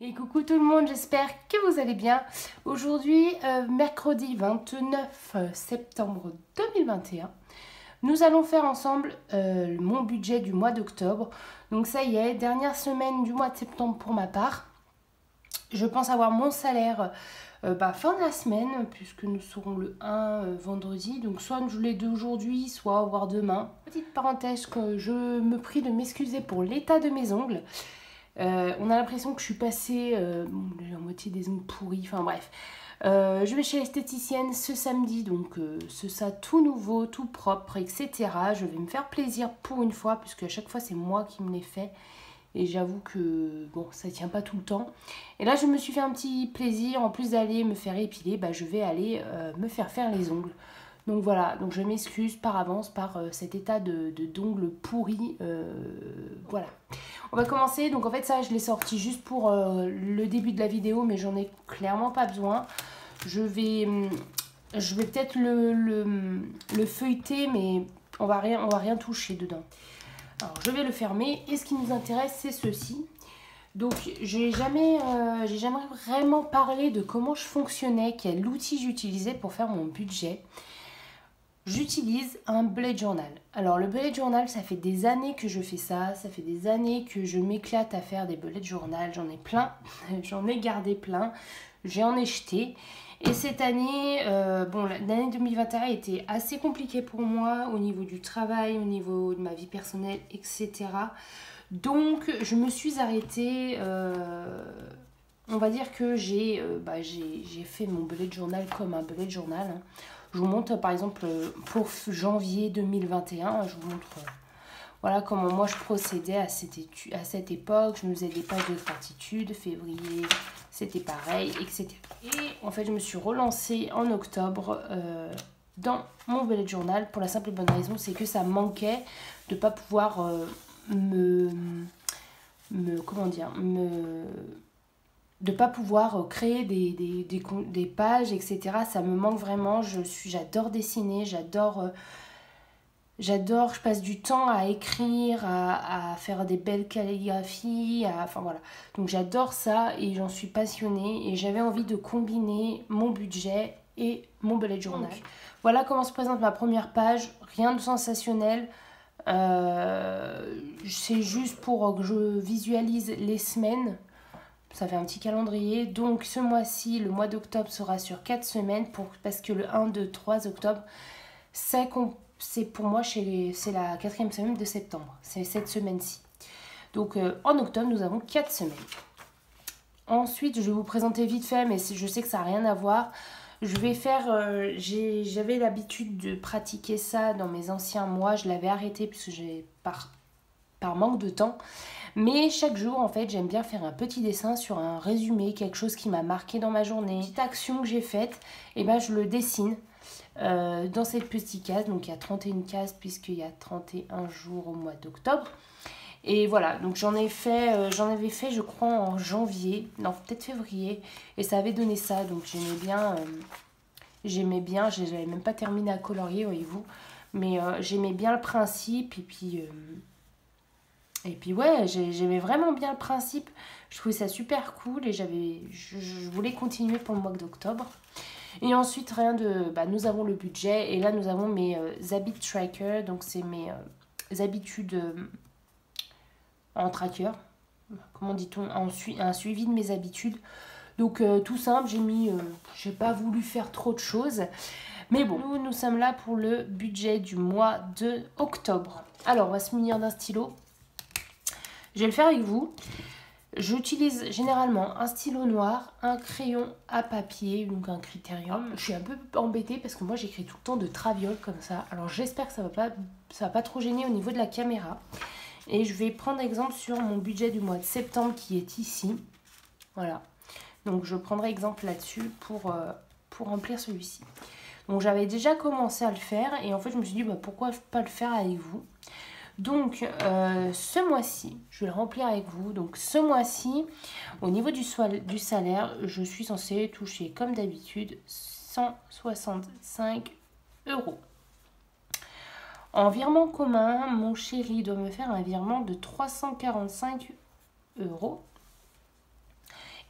Et coucou tout le monde, j'espère que vous allez bien. Aujourd'hui, mercredi 29 septembre 2021, nous allons faire ensemble mon budget du mois d'octobre. Donc ça y est, dernière semaine du mois de septembre pour ma part. Je pense avoir mon salaire fin de la semaine, puisque nous serons le 1 vendredi. Donc soit je l'ai d'aujourd'hui, soit voire demain. Petite parenthèse que je me prie de m'excuser pour l'état de mes ongles. On a l'impression que je suis passée j'ai à moitié des ongles pourris, enfin bref. Je vais chez l'esthéticienne ce samedi, donc ce ça tout nouveau, tout propre, etc. Je vais me faire plaisir pour une fois, puisque à chaque fois c'est moi qui me les fais. Et j'avoue que bon, ça tient pas tout le temps. Et là je me suis fait un petit plaisir, en plus d'aller me faire épiler, je vais aller me faire les ongles. Donc voilà, donc je m'excuse par avance par cet état d'ongles pourris. Voilà. On va commencer, donc en fait ça je l'ai sorti juste pour le début de la vidéo, mais j'en ai clairement pas besoin. Je vais peut-être le feuilleter, mais on va rien toucher dedans. Alors je vais le fermer, et ce qui nous intéresse c'est ceci. Donc j'ai jamais vraiment parlé de comment je fonctionnais, quel outil j'utilisais pour faire mon budget. J'utilise un bullet journal. Alors le bullet journal, ça fait des années que je fais ça, ça fait des années que je m'éclate à faire des bullet journal, j'en ai plein, j'en ai gardé plein, j'en ai jeté. Et cette année, l'année 2021 était assez compliquée pour moi au niveau du travail, au niveau de ma vie personnelle, etc. Donc je me suis arrêtée, on va dire que j'ai fait mon bullet journal comme un bullet journal, hein. Je vous montre par exemple pour janvier 2021, je vous montre voilà comment moi je procédais à cette époque. Je me faisais des pages de gratitude, février c'était pareil, etc. Et en fait je me suis relancée en octobre dans mon bullet journal pour la simple et bonne raison, c'est que ça manquait de ne pas pouvoir de pas pouvoir créer des pages, etc. Ça me manque vraiment. J'adore dessiner, je passe du temps à écrire, à faire des belles calligraphies, enfin voilà. Donc j'adore ça et j'en suis passionnée, et j'avais envie de combiner mon budget et mon bullet journal. Donc, voilà comment se présente ma première page, rien de sensationnel. C'est juste pour que je visualise les semaines. Ça fait un petit calendrier. Donc ce mois-ci, le mois d'octobre sera sur 4 semaines parce que le 1, 2, 3 octobre, c'est pour moi c'est la 4e semaine de septembre. C'est cette semaine-ci. Donc en octobre, nous avons 4 semaines. Ensuite, je vais vous présenter vite fait, mais je sais que ça n'a rien à voir. Je vais faire, j'avais l'habitude de pratiquer ça dans mes anciens mois. Je l'avais arrêté puisque par manque de temps. Mais chaque jour, en fait, j'aime bien faire un petit dessin sur un résumé, quelque chose qui m'a marqué dans ma journée. Une petite action que j'ai faite, et je le dessine dans cette petite case. Donc, il y a 31 cases puisqu'il y a 31 jours au mois d'octobre. Et voilà, donc j'en avais fait, je crois, en janvier, non, peut-être février. Et ça avait donné ça, donc j'aimais bien, je n'avais même pas terminé à colorier, voyez-vous. Mais j'aimais bien le principe, et puis ouais, j'aimais vraiment bien le principe. Je trouvais ça super cool, et je voulais continuer pour le mois d'octobre. Et ensuite, nous avons le budget, et là nous avons mes habit tracker, donc c'est mes habitudes en tracker. Comment dit-on, un suivi de mes habitudes. Donc tout simple, j'ai pas voulu faire trop de choses. Mais bon, nous sommes là pour le budget du mois de octobre. Alors, on va se munir d'un stylo. Je vais le faire avec vous. J'utilise généralement un stylo noir, un crayon à papier, donc un Critérium. Je suis un peu embêtée parce que moi j'écris tout le temps de traviole comme ça. Alors j'espère que ça va pas trop gêner au niveau de la caméra. Et je vais prendre exemple sur mon budget du mois de septembre qui est ici. Voilà. Donc je prendrai exemple là-dessus pour remplir celui-ci. Donc j'avais déjà commencé à le faire, et en fait je me suis dit pourquoi pas le faire avec vous. Donc ce mois-ci, je vais le remplir avec vous. Donc ce mois-ci, au niveau du salaire, je suis censée toucher comme d'habitude 165 €. En virement commun, mon chéri doit me faire un virement de 345 €.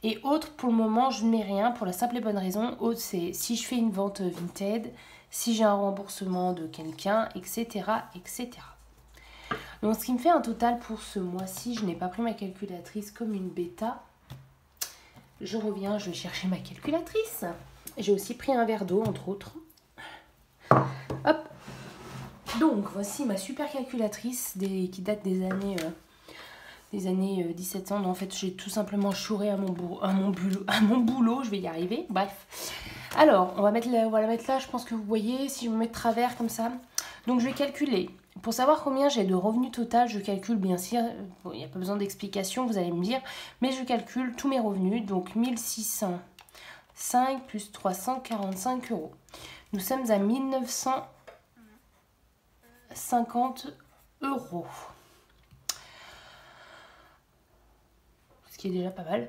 Et autres, pour le moment, je ne mets rien pour la simple et bonne raison. Autre, c'est si je fais une vente Vinted, si j'ai un remboursement de quelqu'un, etc., etc. Donc, ce qui me fait un total pour ce mois-ci, je n'ai pas pris ma calculatrice comme une bêta. Je reviens, je vais chercher ma calculatrice. J'ai aussi pris un verre d'eau, entre autres. Hop. Donc, voici ma super calculatrice qui date des années 1700. Non, en fait, j'ai tout simplement chouré à mon boulot. Je vais y arriver. Bref. Alors, on va la mettre là. Je pense que vous voyez, si je me mets de travers comme ça. Donc, je vais calculer. Pour savoir combien j'ai de revenus total, je calcule bien sûr. Bon, il n'y a pas besoin d'explication, vous allez me dire. Mais je calcule tous mes revenus. Donc, 1605 plus 345 euros. Nous sommes à 1950 euros. Ce qui est déjà pas mal.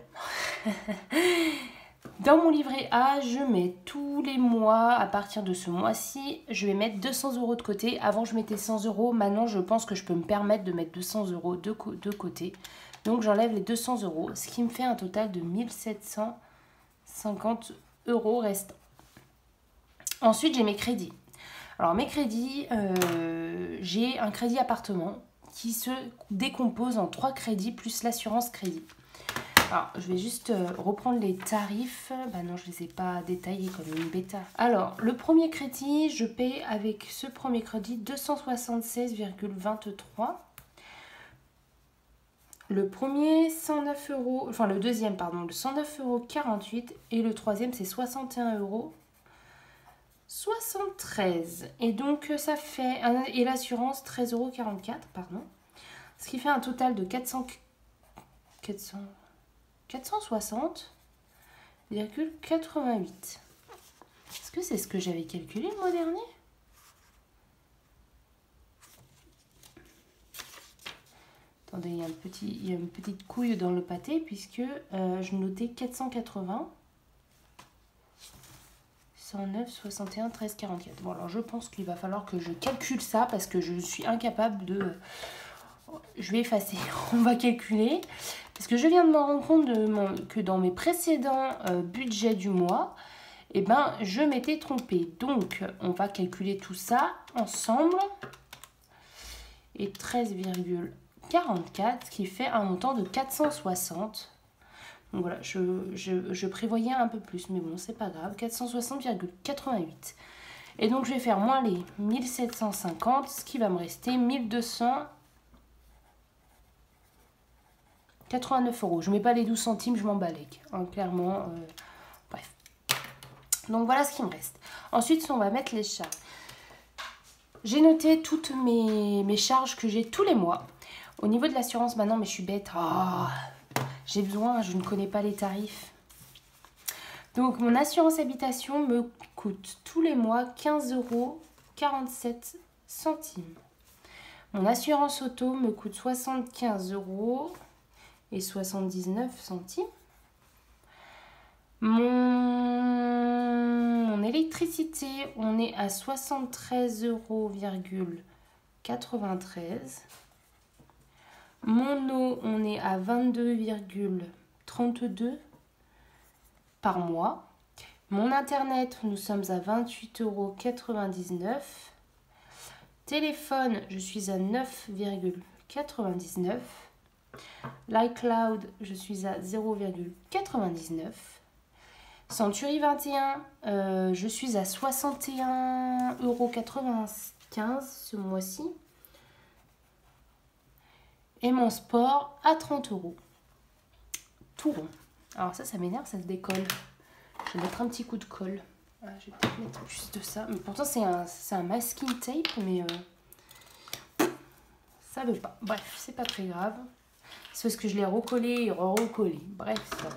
Dans mon livret A, je mets tous les mois, à partir de ce mois-ci, je vais mettre 200 euros de côté. Avant, je mettais 100 euros. Maintenant, je pense que je peux me permettre de mettre 200 euros de côté. Donc, j'enlève les 200 euros, ce qui me fait un total de 1750 euros restants. Ensuite, j'ai mes crédits. Alors, mes crédits, j'ai un crédit appartement qui se décompose en 3 crédits plus l'assurance crédit. Alors, je vais juste reprendre les tarifs. Bah non, je ne les ai pas détaillés comme une bêta. Alors, le premier crédit, je paie avec ce premier crédit 276,23. Le premier, 109 euros. Enfin, le deuxième, pardon, le 109,48 euros. Et le troisième, c'est 61 euros. 73. Et donc, ça fait... Et l'assurance, 13,44 euros, pardon. Ce qui fait un total de 460,88. Est-ce que c'est ce que j'avais calculé le mois dernier? Attendez, il y a une petite couille dans le pâté puisque je notais 480, 109, 61, 13, 44. Bon, alors je pense qu'il va falloir que je calcule ça parce que je suis incapable de... Je vais effacer, on va calculer. Parce que je viens de me rendre compte que dans mes précédents budgets du mois, eh ben, je m'étais trompée. Donc, on va calculer tout ça ensemble. Et 13,44, ce qui fait un montant de 460. Donc voilà, je prévoyais un peu plus, mais bon, c'est pas grave. 460,88. Et donc, je vais faire moins les 1750, ce qui va me rester 1289 euros. Je ne mets pas les 12 centimes, je m'en balèque. Hein, clairement, bref. Donc voilà ce qui me reste. Ensuite, on va mettre les charges. J'ai noté toutes mes charges que j'ai tous les mois. Au niveau de l'assurance, maintenant, mais je suis bête. Oh, j'ai besoin, je ne connais pas les tarifs. Donc, mon assurance habitation me coûte tous les mois 15,47 €. Mon assurance auto me coûte 75,79 €. Mon électricité, on est à 73,93 €. Mon eau, on est à 22,32 € par mois. Mon internet, nous sommes à 28,99 €. Téléphone, je suis à 9,99 €. L'iCloud, je suis à 0,99 €. Century 21, je suis à 61,95 € ce mois-ci. Et mon sport à 30 €. Tout rond. Alors ça m'énerve, ça se décolle. Je vais mettre un petit coup de colle. Ah, je vais peut-être mettre plus de ça. Mais pourtant, c'est un masking tape, mais ça veut pas. Bref, c'est pas très grave. C'est parce que je l'ai recollé et recollé. Bref, ça.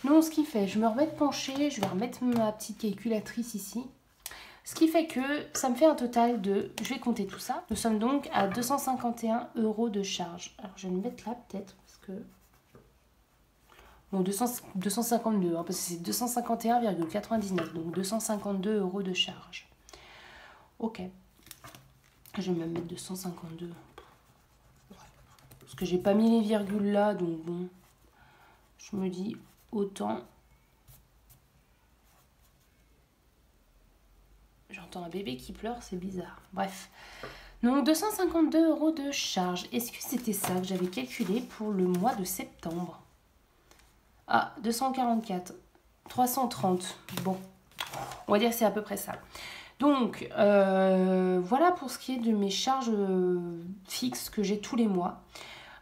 Donc, ce qui fait, je me remets de pencher. Je vais remettre ma petite calculatrice ici. Ce qui fait que ça me fait un total de... Je vais compter tout ça. Nous sommes donc à 251 € de charge. Alors, je vais me mettre là, peut-être, parce que... Bon, 252, hein, parce que c'est 251,99. Donc, 252 € de charge. Ok. Je vais même mettre 252. Parce que j'ai pas mis les virgules là, donc bon... je me dis autant. J'entends un bébé qui pleure, c'est bizarre. Bref. Donc 252 € de charge. Est-ce que c'était ça que j'avais calculé pour le mois de septembre? Ah, 244. 330. Bon, on va dire que c'est à peu près ça. Donc, voilà pour ce qui est de mes charges fixes que j'ai tous les mois.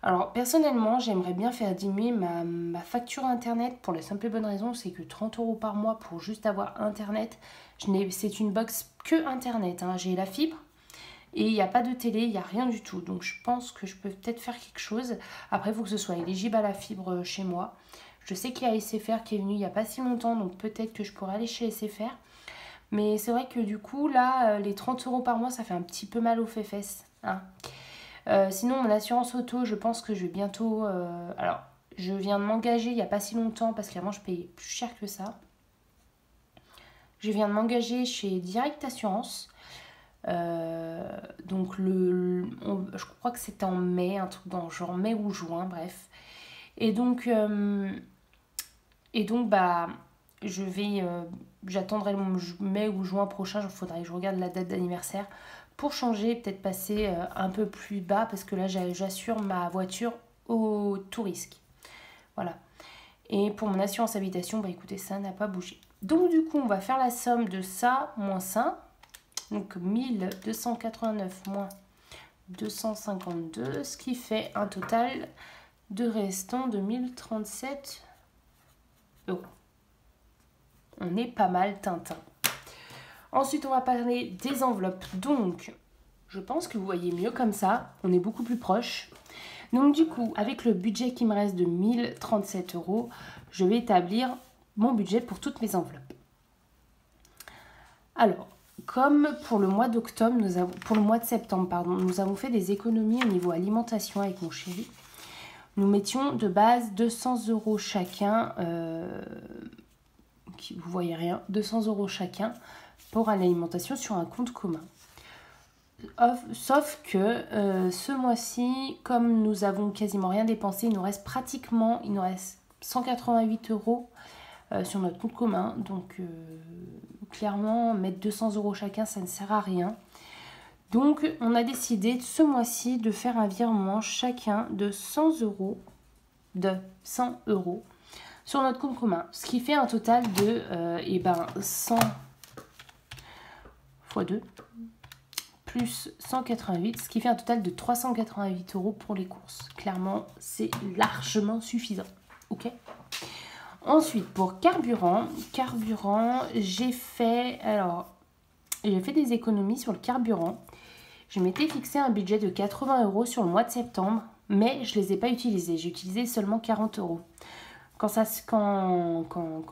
Alors, personnellement, j'aimerais bien faire diminuer ma facture Internet pour la simple et bonne raison, c'est que 30 € par mois pour juste avoir Internet, c'est une box que Internet. Hein. J'ai la fibre et il n'y a pas de télé, il n'y a rien du tout. Donc, je pense que je peux peut-être faire quelque chose. Après, il faut que ce soit éligible à la fibre chez moi. Je sais qu'il y a SFR qui est venu il n'y a pas si longtemps, donc peut-être que je pourrais aller chez SFR. Mais c'est vrai que du coup, là, les 30 € par mois, ça fait un petit peu mal aux fesses. Hein. Sinon, mon assurance auto, je pense que je vais bientôt... alors, je viens de m'engager il n'y a pas si longtemps, parce qu'avant, je payais plus cher que ça. Je viens de m'engager chez Direct Assurance. Donc, je crois que c'était en mai, un truc dans genre mai ou juin, bref. Et donc bah... j'attendrai le mai ou juin prochain, il faudrait que je regarde la date d'anniversaire pour changer, peut-être passer un peu plus bas parce que là j'assure ma voiture au tout risque. Voilà. Et pour mon assurance habitation, bah écoutez, ça n'a pas bougé. Donc du coup, on va faire la somme de ça moins ça. Donc 1289 moins 252, ce qui fait un total de restant de 1037 €. On est pas mal Tintin. Ensuite, on va parler des enveloppes. Donc, je pense que vous voyez mieux comme ça. On est beaucoup plus proche. Donc, du coup, avec le budget qui me reste de 1037 €, je vais établir mon budget pour toutes mes enveloppes. Alors, comme pour le mois d'octobre, pour le mois de septembre, pardon, nous avons fait des économies au niveau alimentation avec mon chéri. Nous mettions de base 200 € chacun. Vous voyez rien, 200 € chacun pour l'alimentation sur un compte commun. Sauf que ce mois-ci, comme nous avons quasiment rien dépensé, il nous reste 188 € sur notre compte commun. Donc clairement, mettre 200 € chacun, ça ne sert à rien. Donc on a décidé ce mois-ci de faire un virement chacun de 100 €. Sur notre compte commun, ce qui fait un total de 100 x 2 plus 188, ce qui fait un total de 388 € pour les courses. Clairement, c'est largement suffisant. Ok. Ensuite, pour carburant, j'ai fait des économies sur le carburant. Je m'étais fixé un budget de 80 € sur le mois de septembre, mais je ne les ai pas utilisés. J'ai utilisé seulement 40 €. Quand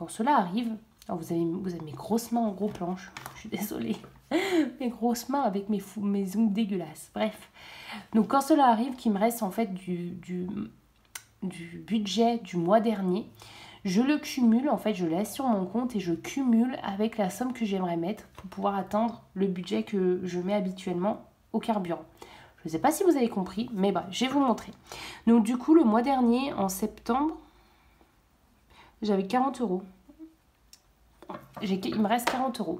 cela arrive, alors vous avez mes grosses mains en gros plan, je suis désolée, mes grosses mains avec mes ongles dégueulasses, bref. Donc quand cela arrive, qu'il me reste en fait du budget du mois dernier, je le cumule, en fait je laisse sur mon compte et je cumule avec la somme que j'aimerais mettre pour pouvoir atteindre le budget que je mets habituellement au carburant. Je ne sais pas si vous avez compris, mais bah, je vais vous montrer. Donc du coup, le mois dernier, en septembre, j'avais 40 €. Il me reste 40 €.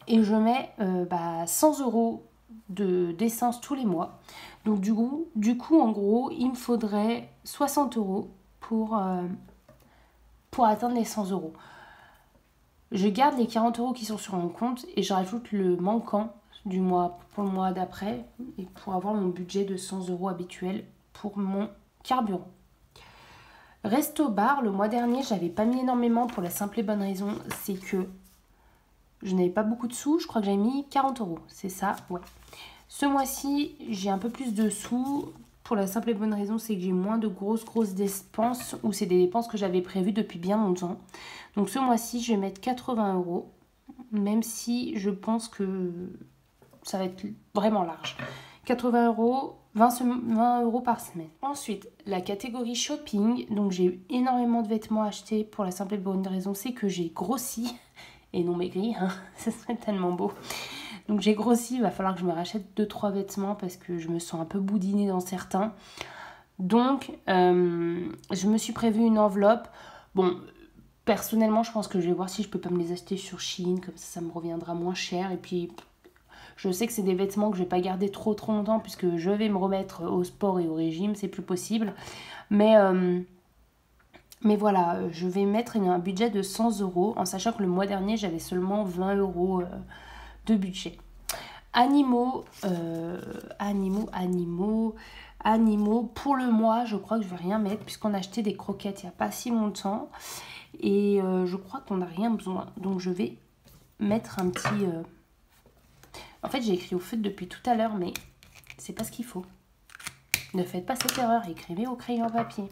Et je mets 100 € d'essence tous les mois. Donc du coup, en gros, il me faudrait 60 € pour atteindre les 100 €. Je garde les 40 € qui sont sur mon compte et je rajoute le manquant du mois pour le mois d'après et pour avoir mon budget de 100 € habituel pour mon carburant. Resto bar, le mois dernier, j'avais pas mis énormément pour la simple et bonne raison, c'est que je n'avais pas beaucoup de sous, je crois que j'avais mis 40 €, c'est ça, ouais. Ce mois-ci, j'ai un peu plus de sous, pour la simple et bonne raison, c'est que j'ai moins de grosses dépenses, ou c'est des dépenses que j'avais prévues depuis bien longtemps. Donc ce mois-ci, je vais mettre 80 €, même si je pense que ça va être vraiment large. 80 €, 20 € par semaine. Ensuite, la catégorie shopping. Donc, j'ai eu énormément de vêtements achetés pour la simple et bonne raison, c'est que j'ai grossi et non maigri. Hein, ça serait tellement beau. Donc, j'ai grossi. Il va falloir que je me rachète 2-3 vêtements parce que je me sens un peu boudinée dans certains. Donc, je me suis prévu une enveloppe. Bon, personnellement, je pense que je vais voir si je peux pas me les acheter sur Shein. Comme ça me reviendra moins cher. Et puis, je sais que c'est des vêtements que je vais pas garder trop longtemps puisque je vais me remettre au sport et au régime. C'est plus possible. Mais voilà, je vais mettre un budget de 100 euros en sachant que le mois dernier, j'avais seulement 20 euros de budget. Animaux, pour le mois, je crois que je vais rien mettre puisqu'on a acheté des croquettes il n'y a pas si longtemps. Et je crois qu'on n'a rien besoin. Donc je vais mettre un petit... En fait, j'ai écrit au feutre depuis tout à l'heure, mais c'est pas ce qu'il faut. Ne faites pas cette erreur, écrivez au crayon papier.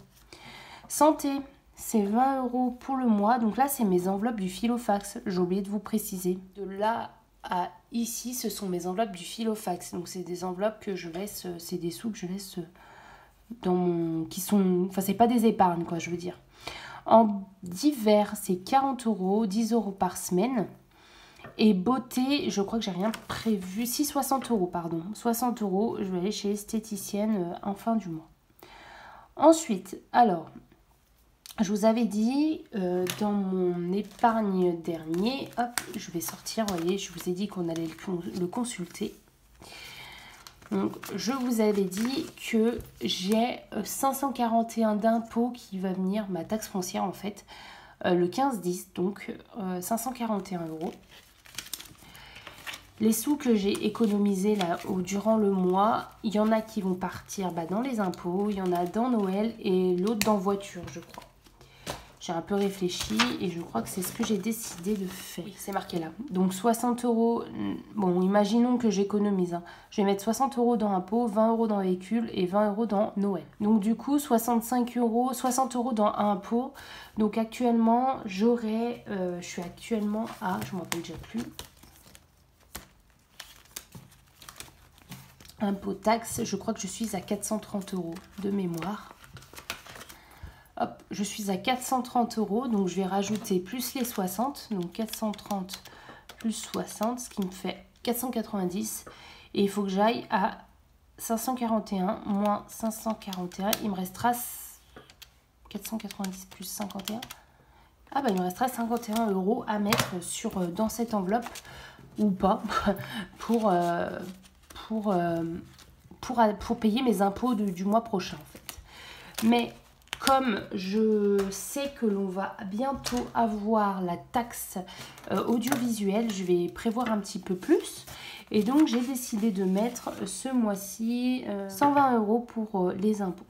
Santé, c'est 20 euros pour le mois. Donc là, c'est mes enveloppes du Filofax. J'ai oublié de vous préciser. De là à ici, ce sont mes enveloppes du Filofax. Donc c'est des enveloppes que je laisse, c'est des sous que je laisse dans mon... qui sont... Enfin, c'est pas des épargnes, quoi, je veux dire. En divers, c'est 40 euros, 10 euros par semaine. Et beauté, je crois que j'ai rien prévu. Si, 60 euros, pardon. 60 euros, je vais aller chez l'esthéticienne en fin du mois. Ensuite, alors, je vous avais dit, dans mon épargne dernier, hop, je vais sortir, vous voyez, je vous ai dit qu'on allait le consulter. Donc, je vous avais dit que j'ai 541 d'impôts qui va venir, ma taxe foncière en fait, le 15-10, donc 541 euros. Les sous que j'ai économisés là durant le mois, il y en a qui vont partir dans les impôts, il y en a dans Noël et l'autre dans voiture, je crois. J'ai un peu réfléchi et je crois que c'est ce que j'ai décidé de faire. C'est marqué là. Donc 60 euros, bon, imaginons que j'économise. Je vais mettre 60 euros dans impôts, 20 euros dans véhicule et 20 euros dans Noël. Donc du coup, 65 euros, 60 euros dans impôts. Donc actuellement, je suis actuellement à, je ne m'en rappelle déjà plus. Impôt taxe, je crois que je suis à 430 euros de mémoire. Hop, je suis à 430 euros, donc je vais rajouter plus les 60, donc 430 plus 60, ce qui me fait 490. Et il faut que j'aille à 541 moins 541, il me restera 490 plus 51. Ah bah il me restera 51 euros à mettre dans cette enveloppe, ou pas, pour payer mes impôts du mois prochain en fait. Mais comme je sais que l'on va bientôt avoir la taxe audiovisuelle, je vais prévoir un petit peu plus. Et donc j'ai décidé de mettre ce mois-ci 120 euros pour les impôts.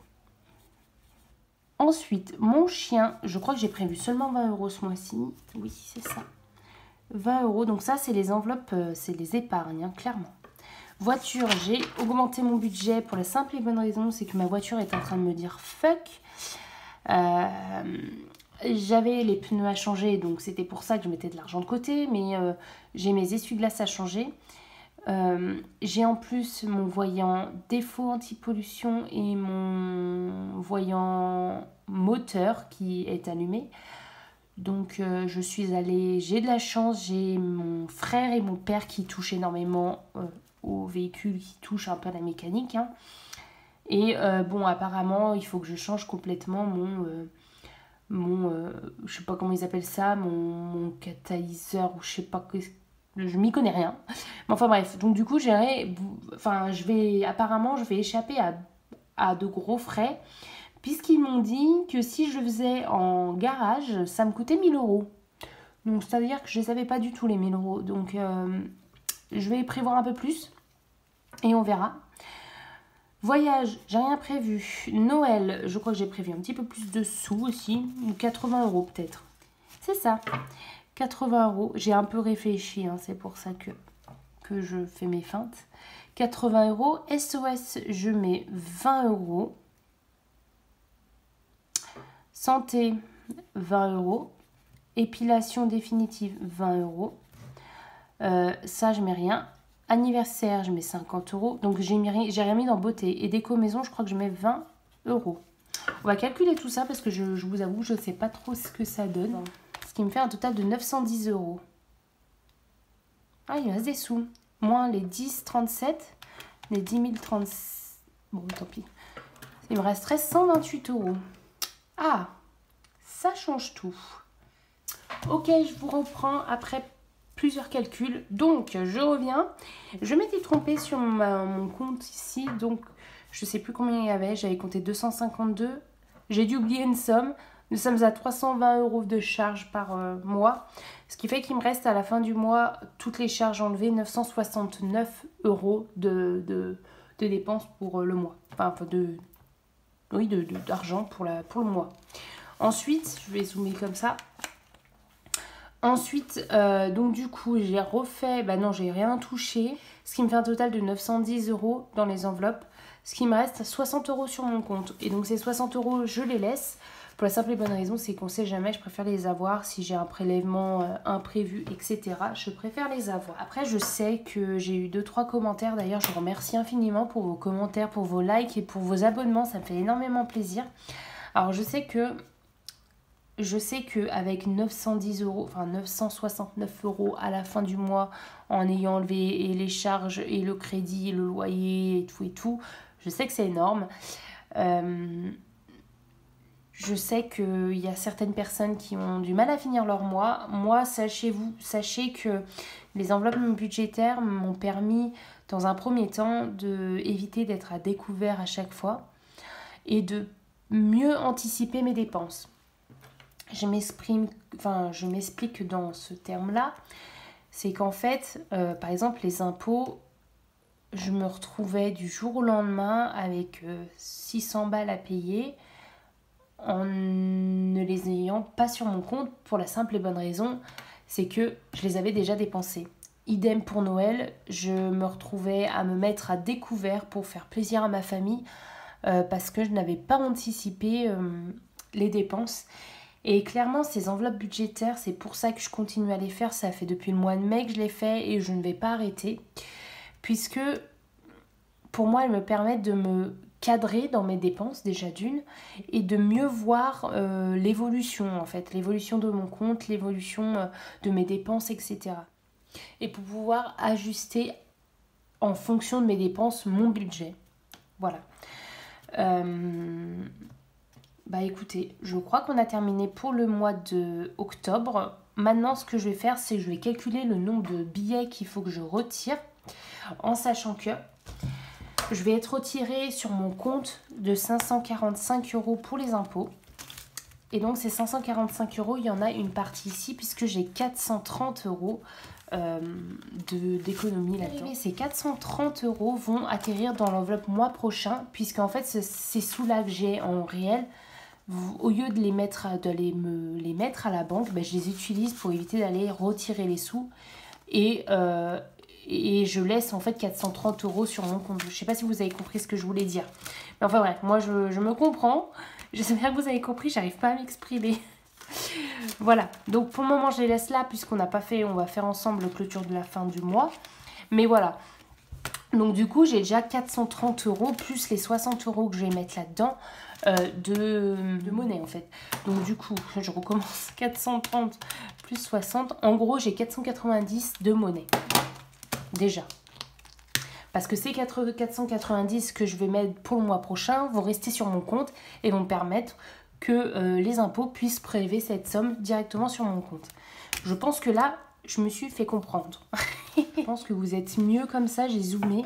Ensuite, mon chien, je crois que j'ai prévu seulement 20 euros ce mois-ci. Oui, c'est ça. 20 euros, donc ça c'est les enveloppes, c'est les épargnes, hein, clairement. Voiture, j'ai augmenté mon budget pour la simple et bonne raison, c'est que ma voiture est en train de me dire fuck. J'avais les pneus à changer, donc c'était pour ça que je mettais de l'argent de côté, mais j'ai mes essuie-glaces à changer. J'ai en plus mon voyant défaut anti-pollution et mon voyant moteur qui est allumé. Donc je suis allée, j'ai de la chance, j'ai mon frère et mon père qui touchent énormément au véhicule, qui touchent un peu à la mécanique, hein. Et bon, apparemment, il faut que je change complètement je sais pas comment ils appellent ça, mon catalyseur, ou je sais pas, je m'y connais rien. Mais enfin bref, donc du coup, apparemment, je vais échapper à de gros frais, puisqu'ils m'ont dit que si je le faisais en garage, ça me coûtait 1000 euros. Donc c'est-à-dire que je ne savais pas du tout les 1000 euros. Donc je vais prévoir un peu plus et on verra. Voyage, j'ai rien prévu. Noël, je crois que j'ai prévu un petit peu plus de sous aussi. 80 euros peut-être. C'est ça. 80 euros. J'ai un peu réfléchi, hein, c'est pour ça que je fais mes feintes. 80 euros. SOS, je mets 20 euros. Santé, 20 euros. Épilation définitive, 20 euros. Ça, je mets rien. Anniversaire, je mets 50 euros. Donc, j'ai rien mis dans beauté. Et déco maison, je crois que je mets 20 euros. On va calculer tout ça parce que je vous avoue, je ne sais pas trop ce que ça donne. Ce qui me fait un total de 910 euros. Ah, il reste des sous. Moins les 10,37. Les 10 037. Bon, tant pis. Il me resterait 128 €. Ah, ça change tout. Ok, je vous reprends après plusieurs calculs. Donc, je reviens. Je m'étais trompée sur mon compte ici. Donc, je ne sais plus combien il y avait. J'avais compté 252. J'ai dû oublier une somme. Nous sommes à 320 € de charges par mois. Ce qui fait qu'il me reste à la fin du mois, toutes les charges enlevées, 969 € de dépenses pour le mois. Enfin, d'argent pour le mois. Ensuite, je vais zoomer comme ça. Ensuite, donc du coup, j'ai refait, non, j'ai rien touché, ce qui me fait un total de 910 € dans les enveloppes, ce qui me reste 60 € sur mon compte. Et donc ces 60 €, je les laisse, pour la simple et bonne raison, c'est qu'on ne sait jamais, je préfère les avoir, si j'ai un prélèvement imprévu, etc., je préfère les avoir. Après, je sais que j'ai eu 2-3 commentaires, d'ailleurs, je vous remercie infiniment pour vos commentaires, pour vos likes et pour vos abonnements, ça me fait énormément plaisir. Alors, je sais que avec 910 €, enfin 969 € à la fin du mois, en ayant enlevé et les charges et le crédit, et le loyer et tout, je sais que c'est énorme. Je sais qu'il y a certaines personnes qui ont du mal à finir leur mois. Moi, sachez que les enveloppes budgétaires m'ont permis, dans un premier temps, d'éviter d'être à découvert à chaque fois et de mieux anticiper mes dépenses. Je m'explique dans ce terme-là, c'est qu'en fait, par exemple, les impôts, je me retrouvais du jour au lendemain avec 600 balles à payer en ne les ayant pas sur mon compte pour la simple et bonne raison, c'est que je les avais déjà dépensés. Idem pour Noël, je me retrouvais à me mettre à découvert pour faire plaisir à ma famille parce que je n'avais pas anticipé les dépenses. Et clairement, ces enveloppes budgétaires, c'est pour ça que je continue à les faire. Ça fait depuis le mois de mai que je les fais et je ne vais pas arrêter. Puisque, pour moi, elles me permettent de me cadrer dans mes dépenses, déjà d'une, et de mieux voir l'évolution, en fait. L'évolution de mon compte, l'évolution de mes dépenses, etc. Et pour pouvoir ajuster en fonction de mes dépenses mon budget. Voilà. Écoutez, je crois qu'on a terminé pour le mois de octobre. Maintenant, ce que je vais faire, c'est que je vais calculer le nombre de billets qu'il faut que je retire, en sachant que je vais être retirée sur mon compte de 545 € pour les impôts. Et donc, ces 545 €, il y en a une partie ici, puisque j'ai 430 € d'économie là-dedans. Et ces 430 € vont atterrir dans l'enveloppe mois prochain, puisqu'en fait, c'est sous là que j'ai en réel. Au lieu de me les mettre à la banque, je les utilise pour éviter d'aller retirer les sous et je laisse en fait 430 € sur mon compte. Je ne sais pas si vous avez compris ce que je voulais dire. Mais enfin bref, moi je me comprends. J'espère que vous avez compris, j'arrive pas à m'exprimer. Voilà, donc pour le moment je les laisse là puisqu'on n'a pas fait, on va faire ensemble la clôture de la fin du mois. Mais voilà. Donc du coup, j'ai déjà 430 € plus les 60 € que je vais mettre là-dedans de monnaie en fait. Donc du coup, je recommence 430 plus 60. En gros, j'ai 490 de monnaie. Déjà. Parce que ces 490 que je vais mettre pour le mois prochain vont rester sur mon compte et vont me permettre que les impôts puissent prélever cette somme directement sur mon compte. Je pense que là, je me suis fait comprendre. Je pense que vous êtes mieux comme ça, j'ai zoomé.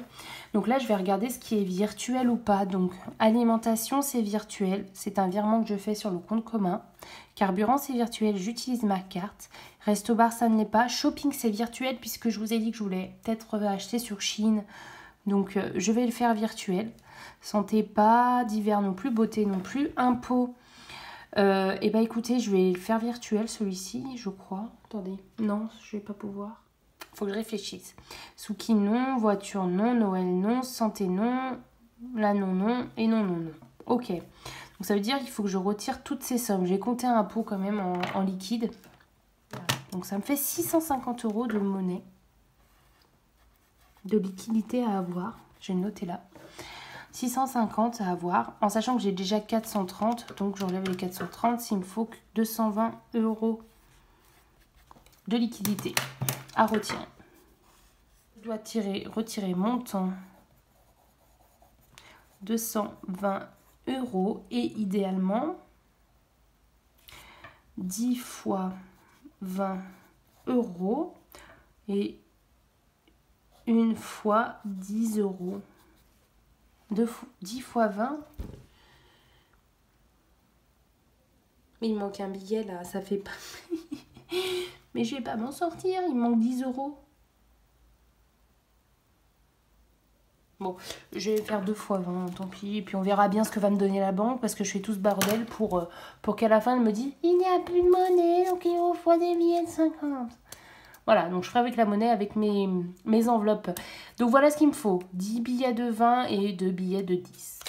Donc là, je vais regarder ce qui est virtuel ou pas. Donc, alimentation, c'est virtuel. C'est un virement que je fais sur le compte commun. Carburant, c'est virtuel. J'utilise ma carte. Resto bar, ça ne l'est pas. Shopping, c'est virtuel puisque je vous ai dit que je voulais peut-être acheter sur Shein. Donc, je vais le faire virtuel. Santé, pas. Divers non plus. Beauté non plus. Impôt. Écoutez, je vais le faire virtuel celui-ci, je crois. Attendez. Non, je vais pas pouvoir. Faut que je réfléchisse. Souki non, voiture non, Noël non, santé non, là non et non. Ok. Donc ça veut dire qu'il faut que je retire toutes ces sommes. J'ai compté un pot quand même en liquide. Donc ça me fait 650 € de monnaie, de liquidité à avoir. J'ai noté là. 650 à avoir, en sachant que j'ai déjà 430. Donc j'enlève les 430. S'il me faut que 220 € de liquidité à retirer. Je dois retirer montant 220 € et idéalement 10 fois 20 € et 1 fois 10 €. 10 fois 20. Mais il manque un billet là, ça fait pas. Mais je vais pas m'en sortir, il manque 10 €. Bon, je vais faire 2 fois 20, tant pis. Et puis on verra bien ce que va me donner la banque parce que je fais tout ce bordel pour qu'à la fin elle me dise il n'y a plus de monnaie, donc il faut des billets de 50. Voilà, donc je ferai avec la monnaie, avec mes enveloppes. Donc voilà ce qu'il me faut. 10 billets de 20 et 2 billets de 10.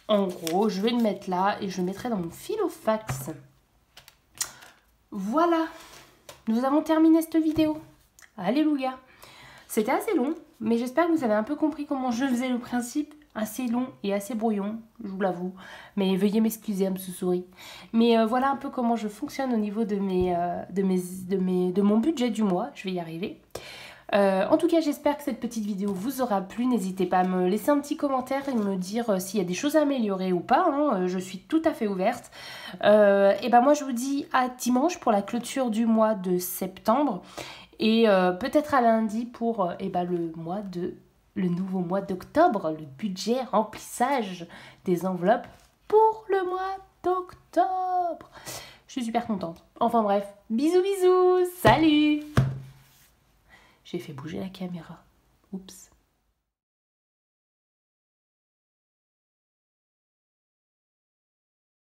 En gros, je vais le mettre là et je le mettrai dans mon filofax. Voilà, nous avons terminé cette vidéo. Alléluia. C'était assez long, mais j'espère que vous avez un peu compris comment je faisais le principe. Assez long et assez brouillon, je vous l'avoue. Mais veuillez m'excuser, âme souris. Mais voilà un peu comment je fonctionne au niveau de mon budget du mois. Je vais y arriver. En tout cas, j'espère que cette petite vidéo vous aura plu. N'hésitez pas à me laisser un petit commentaire et me dire s'il y a des choses à améliorer ou pas. Hein. Je suis tout à fait ouverte. Et ben moi, je vous dis à dimanche pour la clôture du mois de septembre. Et peut-être à lundi pour le nouveau mois d'octobre, le budget remplissage des enveloppes pour le mois d'octobre. Je suis super contente. Enfin bref, bisous bisous, salut! J'ai fait bouger la caméra. Oups.